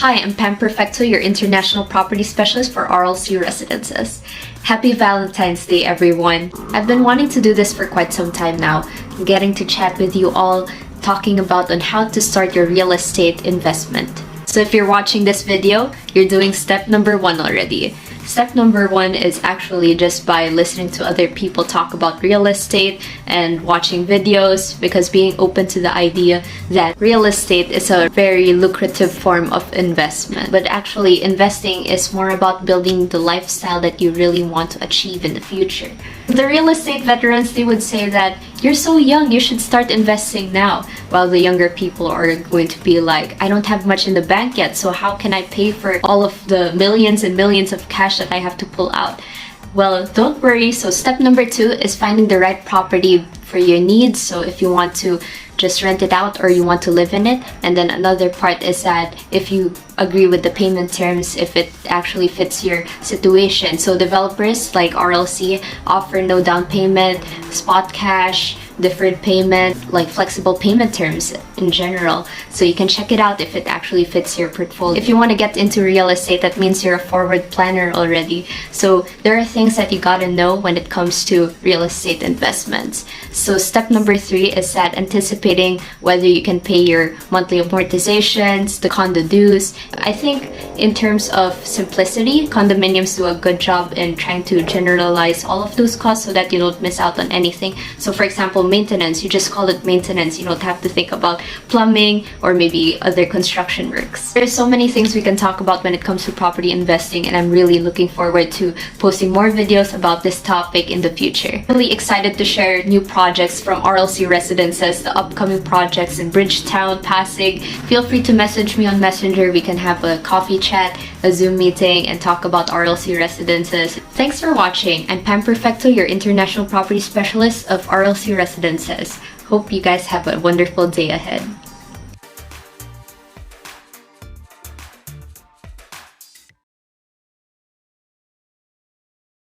Hi, I'm Pam Perfecto, your International Property Specialist for RLC Residences. Happy Valentine's Day, everyone! I've been wanting to do this for quite some time now, getting to chat with you all, talking about on how to start your real estate investment. So if you're watching this video, you're doing step number 1 already. Step number 1 is actually just by listening to other people talk about real estate and watching videos, because being open to the idea that real estate is a very lucrative form of investment. But actually, investing is more about building the lifestyle that you really want to achieve in the future. The real estate veterans, they would say that you're so young, you should start investing now. While the younger people are going to be like, I don't have much in the bank yet, so how can I pay for all of the millions and millions of cash that I have to pull out? Well, don't worry. So step number 2 is finding the right property for your needs. So if you want to just rent it out or you want to live in it. And then another part is that if you agree with the payment terms, if it actually fits your situation. So developers like RLC offer no down payment, spot cash, deferred payment, like flexible payment terms in general. So you can check it out if it actually fits your portfolio. If you want to get into real estate, that means you're a forward planner already. So there are things that you gotta know when it comes to real estate investments. So step number 3 is that anticipating whether you can pay your monthly amortizations, the condo dues. I think in terms of simplicity, condominiums do a good job in trying to generalize all of those costs so that you don't miss out on anything. So for example, maintenance, you just call it maintenance. You don't have to think about plumbing or maybe other construction works. There's so many things we can talk about when it comes to property investing, and I'm really looking forward to posting more videos about this topic in the future. Really excited to share new projects from RLC Residences, the upcoming projects in Bridgetown, PASIG. Feel free to message me on Messenger. We can have a coffee chat, a Zoom meeting, and talk about RLC Residences. Thanks for watching. I'm Pam Perfecto, your International Property Specialist of RLC Residences. Hope you guys have a wonderful day ahead.